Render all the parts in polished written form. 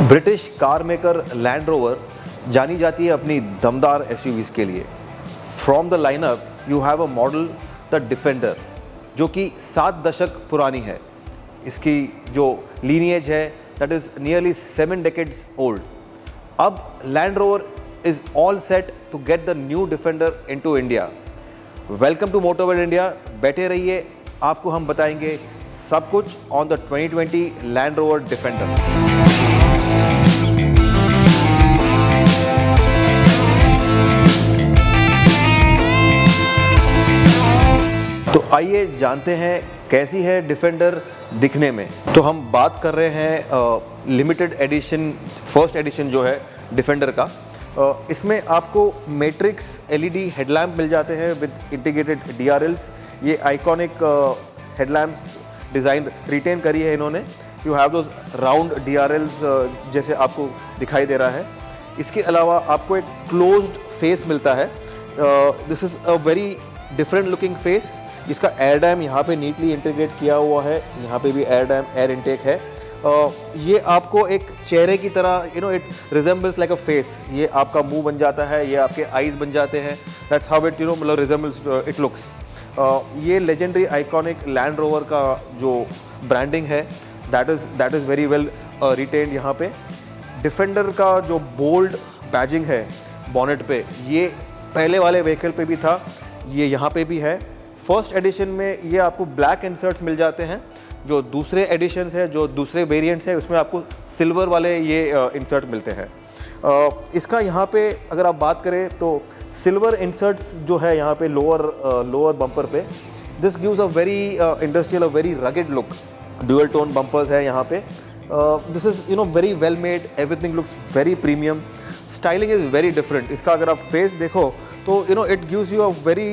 British car maker land rover जानी जाती है अपनी दमदार एसयूवीज़ के लिए। From the lineup you have a model the defender जो कि 7 दशक पुरानी है। इसकी जो लीनिएज है that is nearly 7 decades old. अब Land Rover is all set to get the new Defender into India. Welcome to Motor World India. बैठे रहिए, आपको हम बताएंगे सब कुछ on the 2020 Land Rover Defender. तो आइए जानते हैं कैसी है डिफेंडर दिखने में। तो हम बात कर रहे हैं लिमिटेड एडिशन, फर्स्ट एडिशन जो है डिफेंडर का। इसमें आपको मैट्रिक्स एलईडी हेडलैम्प मिल जाते हैं विद इंटीग्रेटेड DRLs। ये आइकॉनिक हेडलैम्प्स डिज़ाइन रिटेन करी है इन्होंने। You have those round DRLs जैसे आपको दिखाई दे रहा है। इसके अलावा आपको एक क्लोज्ड फेस मिलता है। This is a very different looking face. इसका एयर डैम यहाँ पे नीटली इंटीग्रेट किया हुआ है। यहाँ पे भी एयर डैम, एयर इनटेक है। ये आपको एक चेहरे की तरह it resembles like a face. ये आपका मुंह बन जाता है, ये आपके आईज बन जाते हैं। दैट्स हाउ इट मतलब रिजेंबल्स इट लुक्स। ये लेजेंडरी आइकॉनिक लैंड रोवर का जो ब्रांडिंग है that is very well retained यहाँ पे। डिफेंडर का जो बोल्ड बैजिंग है बॉनेट पे, ये पहले वाले व्हीकल पे भी था, ये यहाँ पे भी है। फर्स्ट एडिशन में ये आपको ब्लैक इंसर्ट्स मिल जाते हैं। जो दूसरे एडिशंस है, जो दूसरे वेरिएंट्स है, उसमें आपको सिल्वर वाले ये इंसर्ट मिलते हैं। इसका यहाँ पे अगर आप बात करें तो सिल्वर इंसर्ट्स जो है यहाँ पे लोअर बम्पर पे, this gives a very industrial, a very rugged look. Dual tone bumpers है यहाँ पे। This is very well made, everything looks very premium. Styling is very different. इसका अगर आप फेस देखो तो it gives you a very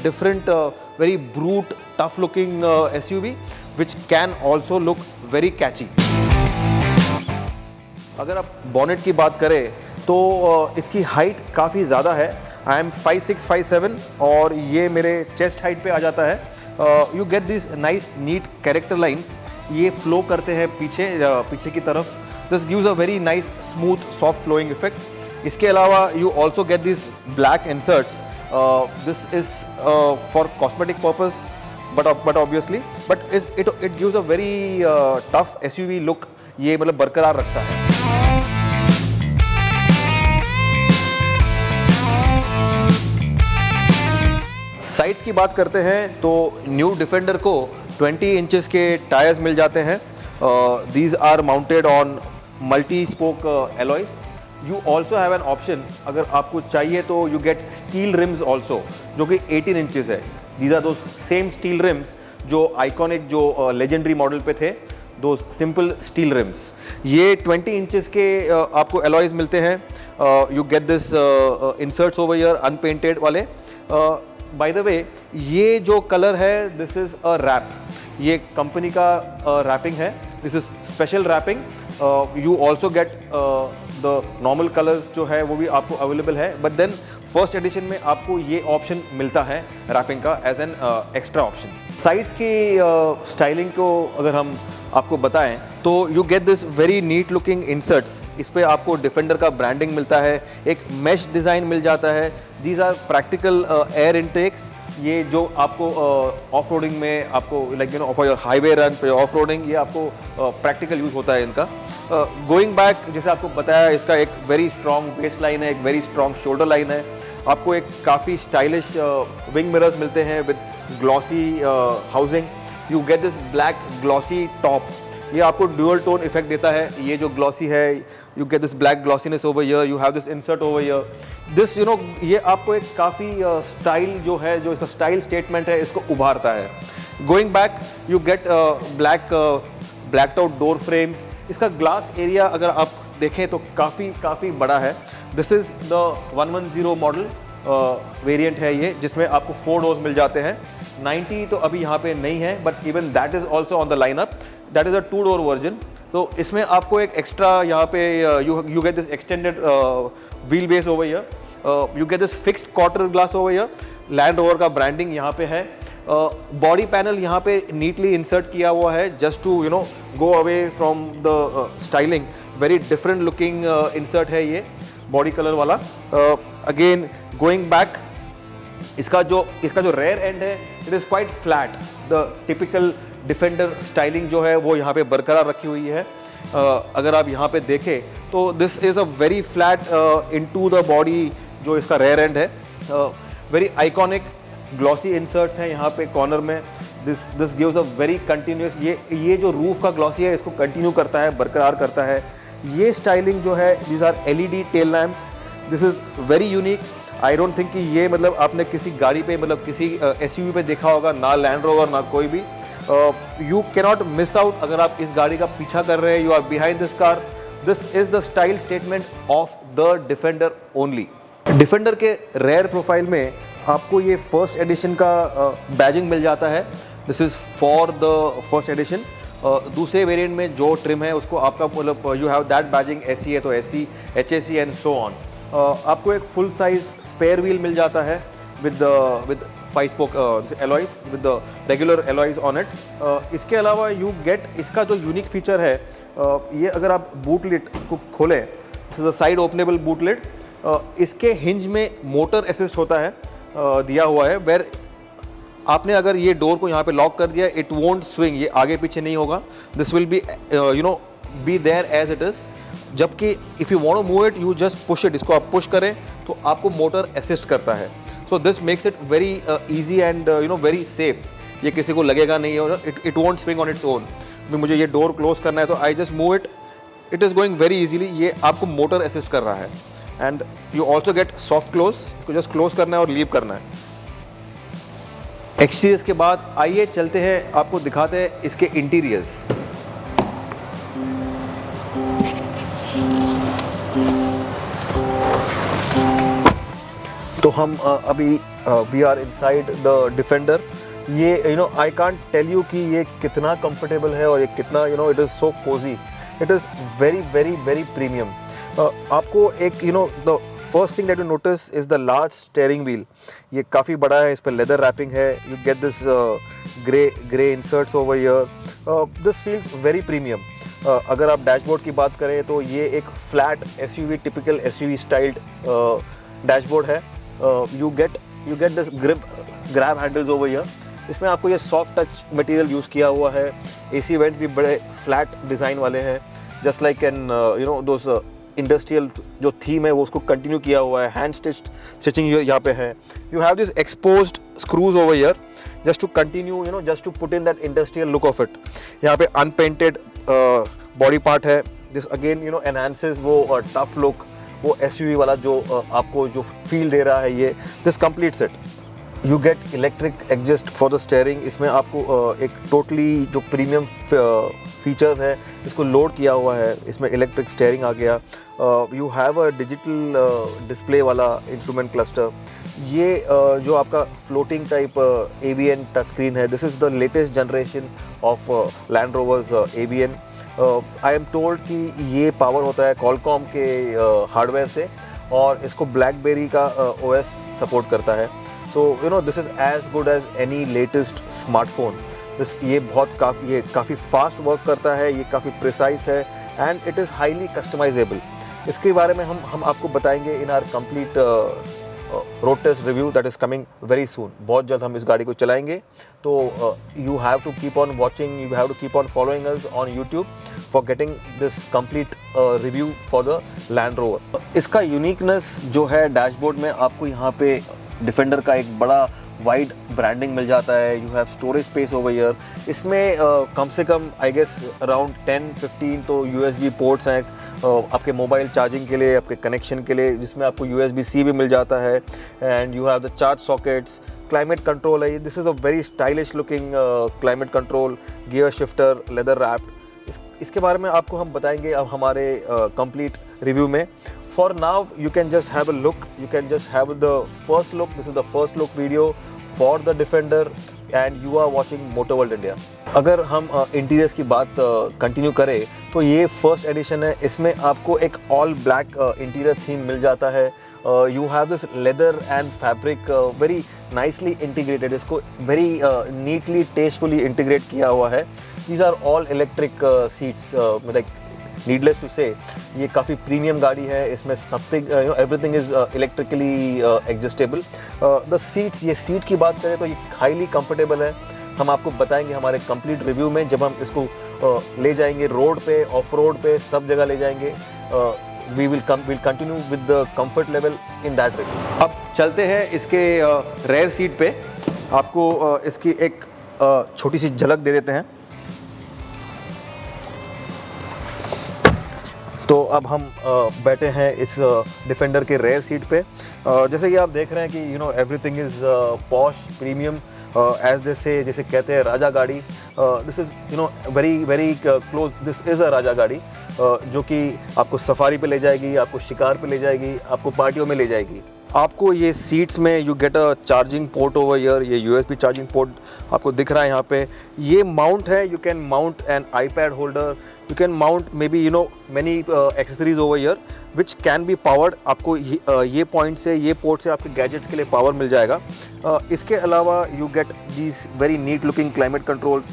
different, very brute, tough looking SUV which can also look very catchy। अगर आप bonnet की बात करें तो इसकी हाइट काफ़ी ज़्यादा है। आई एम 5'6", 5'7" और ये मेरे चेस्ट हाइट पे आ जाता है। You get this nice neat character lines, ये फ्लो करते हैं पीछे की तरफ। This gives a very nice smooth soft flowing effect. इसके अलावा you also get this black inserts. This is for cosmetic purpose, but obviously, but it gives a very tough SUV look। ये मतलब बरकरार रखता है। साइड्स की बात करते हैं तो न्यू डिफेंडर को 20 इंचेस के टायर्स मिल जाते हैं। These are mounted on multi-spoke alloys। You also have an option, अगर आपको चाहिए तो you get steel rims also, जो कि 18 इंचेस है। These are those same steel rims जो आइकॉनिक जो लेजेंडरी मॉडल पे थे, those simple steel rims। ये 20 इंचेस के आपको alloys मिलते हैं। You get this inserts over here, unpainted वाले। By the way, ये जो कलर है this is a wrap। ये कंपनी का रैपिंग है। This is special wrapping. You also get the normal colours जो है वो भी आपको अवेलेबल है, बट देन फर्स्ट एडिशन में आपको ये ऑप्शन मिलता है रैपिंग का as an extra option. Sides की स्टाइलिंग को अगर हम आपको बताएं तो you get this very neat looking inserts. इस पर आपको डिफेंडर का ब्रांडिंग मिलता है, एक मैश डिज़ाइन मिल जाता है। These are practical air intakes. ये जो आपको ऑफ रोडिंग में आपको for your highway run, for your off roading, ये आपको प्रैक्टिकल यूज़ होता है इनका। गोइंग बैक, जैसे आपको बताया, इसका एक वेरी स्ट्रॉन्ग वेस्ट लाइन है, एक वेरी स्ट्रॉन्ग शोल्डर लाइन है। आपको एक काफ़ी स्टाइलिश विंग मिरर्स मिलते हैं with glossy housing. You get this black glossy top. ये आपको ड्यूअल टोन इफेक्ट देता है। ये जो ग्लॉसी है, you get this black glossiness over here, you have this insert over here. This ये आपको एक काफ़ी स्टाइल जो है, जो इसका स्टाइल स्टेटमेंट है, इसको उभारता है। Going back, you get blacked out door frames. इसका ग्लास एरिया अगर आप देखें तो काफ़ी बड़ा है। This is the 110 model variant है ये, जिसमें आपको 4 डोर्स मिल जाते हैं। 90 तो अभी यहाँ पे नहीं है, but even that is also on the lineup. That is a 2 door version. तो इसमें आपको एक एक्स्ट्रा यहाँ पे you get this extended wheel base over here, you get this fixed quarter glass over here. Land rover का branding यहाँ पे है। बॉडी पैनल यहाँ पे नीटली इंसर्ट किया हुआ है just to go away from the styling. Very different looking insert है ये बॉडी कलर वाला। अगेन गोइंग बैक, इसका जो रेयर एंड है it is quite flat. The typical Defender styling जो है वो यहाँ पे बरकरार रखी हुई है। अगर आप यहाँ पे देखें तो this is a very flat into the body जो इसका रेयर एंड है। वेरी आइकॉनिक ग्लॉसी इंसर्ट्स हैं यहाँ पे कॉर्नर में। This gives a very continuous, ये जो रूफ का ग्लॉसी है इसको कंटिन्यू करता है, बरकरार करता है। ये स्टाइलिंग जो है, these are LED tail lamps. This is very unique. I don't think कि ये मतलब आपने किसी गाड़ी पे मतलब किसी SUV पे देखा होगा, ना लैंड रोवर ना कोई भी। यू कैनॉट मिस आउट अगर आप इस गाड़ी का पीछा कर रहे हैं, you are behind this car. This is the style statement of the Defender only. Defender के रेयर प्रोफाइल में आपको ये फर्स्ट एडिशन का बैजिंग मिल जाता है। This is for the first edition. दूसरे वेरिएंट में जो ट्रिम है उसको आपका मतलब you have that badging SE है तो SE, HSE and so on. आपको एक फुल साइज स्पेयर व्हील मिल जाता है with 5 spoke alloys with the regular alloys on it. इसके अलावा यू गेट, इसका जो यूनिक फीचर है ये अगर आप बूट लिड को खोलें, this is a side openable boot lid. इसके हिंज में मोटर असिस्ट होता है दिया हुआ है, वेर आपने अगर ये डोर को यहाँ पे लॉक कर दिया, इट वोंट स्विंग, ये आगे पीछे नहीं होगा। This will be be there as it is. जबकि if you want to move it, you just push it. इसको आप पुश करें तो आपको मोटर असिस्ट करता है। So this makes it very easy and very safe. ये किसी को लगेगा नहीं और it won't swing on its own. मुझे ये डोर क्लोज करना है तो I just move it, it is going very easily. ये आपको मोटर असिस्ट कर रहा है। And you also gate soft close, इसको जस्ट क्लोज करना है और लीव करना है। एक्सटीरियर्स के बाद आइए चलते हैं, आपको दिखाते हैं इसके इंटीरियर्स। तो हम अभी we are inside the Defender. ये आई कांट टेल यू कि ये कितना कंफर्टेबल है और ये कितना it is so cosy. It is very very very premium. आपको एक the first thing that you notice is the large steering wheel. ये काफ़ी बड़ा है, इस पर लेदर रैपिंग है। You get this grey inserts over here. This feels very premium. अगर आप डैशबोर्ड की बात करें तो ये एक flat SUV, typical SUV styled dashboard है। You get this grab handles over here. इसमें आपको ये सॉफ्ट टच मटेरियल यूज़ किया हुआ है। AC वेंट भी बड़े फ्लैट डिज़ाइन वाले हैं, just like an those industrial जो थीम है वो उसको कंटिन्यू किया हुआ है। हैंड स्टिचिंग यहाँ पे है। You have this exposed screws over here just to continue just to put in that industrial look of it. यहाँ पे अनपेंटेड बॉडी पार्ट है। दिस अगेन एनहांसेस वो टफ लुक, वो SUV वाला जो आपको जो फील दे रहा है ये। This completes it. You get electric adjust for the steering. इसमें आपको एक टोटली जो प्रीमियम फीचर्स है इसको लोड किया हुआ है। इसमें इलेक्ट्रिक स्टीयरिंग आ गया। You have a digital display वाला इंस्ट्रूमेंट क्लस्टर। ये जो आपका floating type ABN touch screen है, this is the latest generation of Land Rovers ABN। I am told कि ये पावर होता है कॉलकॉम के हार्डवेयर से और इसको ब्लैकबेरी का OS सपोर्ट करता है। तो this is as good as any latest smartphone. ये काफ़ी फास्ट वर्क करता है, ये काफ़ी प्रिसाइज है and it is highly customizable. इसके बारे में हम आपको बताएंगे in our complete road test review that is coming very soon. बहुत जल्द हम इस गाड़ी को चलाएंगे। तो you have to keep on watching, you have to keep on following us on YouTube for getting this complete review for the Land Rover. इसका uniqueness जो है, डैशबोर्ड में आपको यहाँ पे डिफेंडर का एक बड़ा वाइड ब्रांडिंग मिल जाता है। You have storage space over here. इसमें कम से कम आई गेस अराउंड 10-15 तो USB पोर्ट्स हैं आपके मोबाइल चार्जिंग के लिए, आपके कनेक्शन के लिए, जिसमें आपको USB-C भी मिल जाता है। And you have the charge sockets, climate control है। This is a very stylish looking climate control, gear shifter, leather wrapped. इसके बारे में आपको हम बताएंगे अब हमारे कंप्लीट रिव्यू में। For now, you can just have a look. You can just have the first look. This is the first look video for the Defender, and you are watching Motor World India. अगर हम interiors की बात continue करें तो ये first addition है। इसमें आपको एक ऑल ब्लैक इंटीरियर थीम मिल जाता है। you have this leather and fabric very nicely integrated. इसको very neatly, tastefully integrate किया हुआ है. These are all electric seats. Like needless to say, ये काफ़ी प्रीमियम गाड़ी है. इसमें something everything is electrically adjustable. The seats, ये सीट की बात करें तो ये highly comfortable है. हम आपको बताएंगे हमारे कंप्लीट रिव्यू में, जब हम इसको ले जाएंगे रोड पे, ऑफ रोड पे, सब जगह ले जाएंगे. We will continue with the comfort level in that review. अब चलते हैं इसके रेयर सीट पे. आपको इसकी एक छोटी सी झलक दे देते हैं. तो अब हम बैठे हैं इस डिफेंडर के रेयर सीट पे. जैसे कि आप देख रहे हैं कि everything is posh, premium, as they say, जैसे कहते हैं राजा गाड़ी. This is very very close. This is a raja gaadi जो कि आपको सफारी पे ले जाएगी, आपको शिकार पे ले जाएगी, आपको पार्टियों में ले जाएगी. आपको ये सीट्स में you get a charging port over here. ये USB चार्जिंग पोर्ट आपको दिख रहा है यहाँ पे. ये माउंट है. You can mount an iPad holder. You can mount maybe many accessories over here which can be powered. आपको ये पॉइंट से, ये पोर्ट से आपके गैजेट्स के लिए पावर मिल जाएगा. इसके अलावा you get these very neat looking climate controls,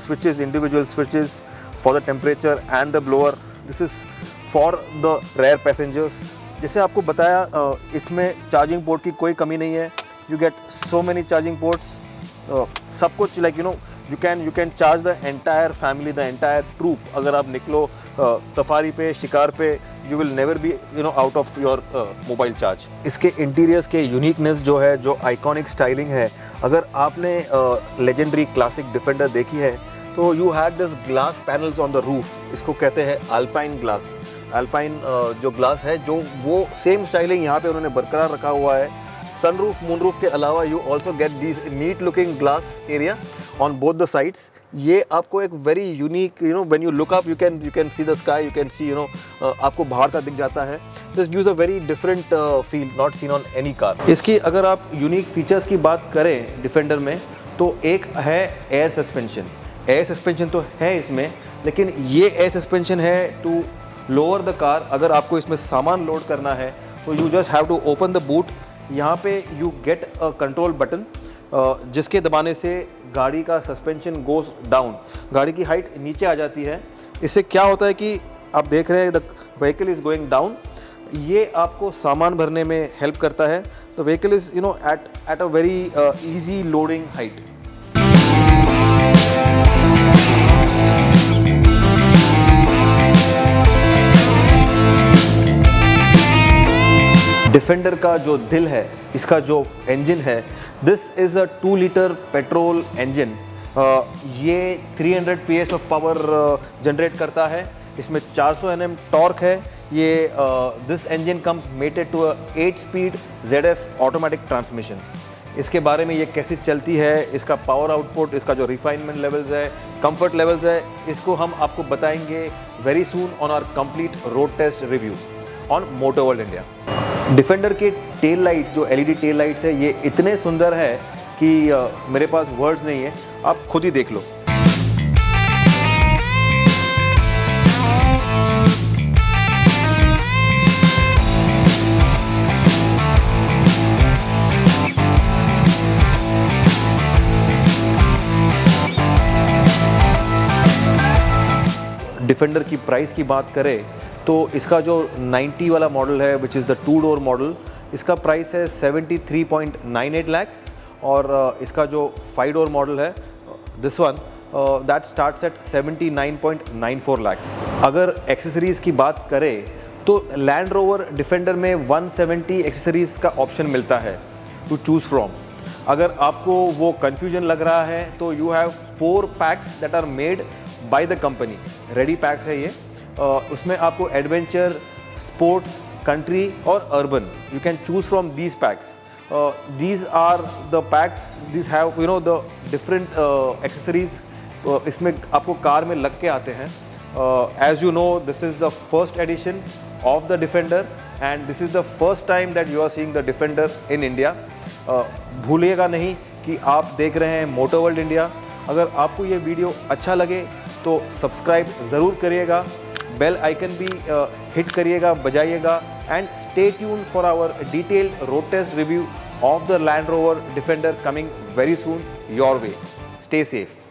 switches, individual switches for the temperature and the blower. This is for the rear passengers. जैसे आपको बताया, इसमें चार्जिंग पोर्ट की कोई कमी नहीं है. You get so many charging ports. सब कुछ like you can charge the entire family, the entire troop. अगर आप निकलो सफारी पे, शिकार पे, you will never be out of your mobile charge. इसके इंटीरियर्स के यूनिकनेस जो है, जो आइकॉनिक स्टाइलिंग है, अगर आपने लेजेंडरी क्लासिक डिफेंडर देखी है तो you have this glass panels on the roof. इसको कहते हैं अल्पाइन ग्लास. अल्पाइन जो ग्लास है, जो वो सेम स्टाइलिंग यहाँ पे उन्होंने बरकरार रखा हुआ है. सनरूफ, मूनरूफ के अलावा you also get this neat looking glass area on both the sides. ये आपको एक very unique, when you look up you can see the sky, you can see आपको बाहर का दिख जाता है. This gives a very different feel not seen on any car. इसकी अगर आप यूनिक फीचर्स की बात करें डिफेंडर में, तो एक है एयर सस्पेंशन. एयर सस्पेंशन तो है इसमें, लेकिन ये एयर सस्पेंशन है टू लोअर द कार. अगर आपको इसमें सामान लोड करना है तो you just have to open the boot. यहाँ पे you get a control button जिसके दबाने से गाड़ी का सस्पेंशन गोज डाउन. गाड़ी की हाइट नीचे आ जाती है. इससे क्या होता है कि आप देख रहे हैं the vehicle is going down. ये आपको सामान भरने में हेल्प करता है. The vehicle is at a very easy loading height. Defender का जो दिल है, इसका जो इंजन है, this is a 2 litre petrol engine. ये 300 PS ऑफ पावर जनरेट करता है. इसमें 400 Nm टॉर्क है. ये this engine comes mated to 8 speed ZF automatic transmission. इसके बारे में ये कैसे चलती है, इसका पावर आउटपुट, इसका जो रिफाइनमेंट लेवल्स है, कंफर्ट लेवल्स है, इसको हम आपको बताएंगे very soon on our complete road test review on Motor World India. Defender के टेल लाइट्स, जो LED टेल लाइट्स है, ये इतने सुंदर है कि मेरे पास वर्ड्स नहीं है. आप खुद ही देख लो. डिफेंडर की प्राइस की बात करें तो इसका जो 90 वाला मॉडल है, which is the 2 door model, इसका प्राइस है 73.98 lakhs. और इसका जो 5 डोर मॉडल है, this one, that starts at 79.94 lakhs. अगर एक्सेसरीज़ की बात करें तो लैंड रोवर डिफेंडर में 170 एक्सेसरीज़ का ऑप्शन मिलता है टू चूज़ फ्रॉम. अगर आपको वो कन्फ्यूजन लग रहा है तो you have 4 packs that are made by the company. Ready packs है ये. उसमें आपको एडवेंचर, स्पोर्ट्स, कंट्री और urban, you can choose from these packs. These are the packs, these have the different accessories. इसमें आपको कार में लग के आते हैं. As you know, this is the first edition of the Defender and this is the first time that you are seeing the defender in India. भूलिएगा नहीं कि आप देख रहे हैं मोटर वर्ल्ड इंडिया. अगर आपको ये वीडियो अच्छा लगे तो सब्सक्राइब ज़रूर करिएगा. बेल आइकन भी हिट करिएगा, बजाइएगा, and stay tuned for our detailed road test review of the Land Rover Defender coming very soon your way. Stay safe.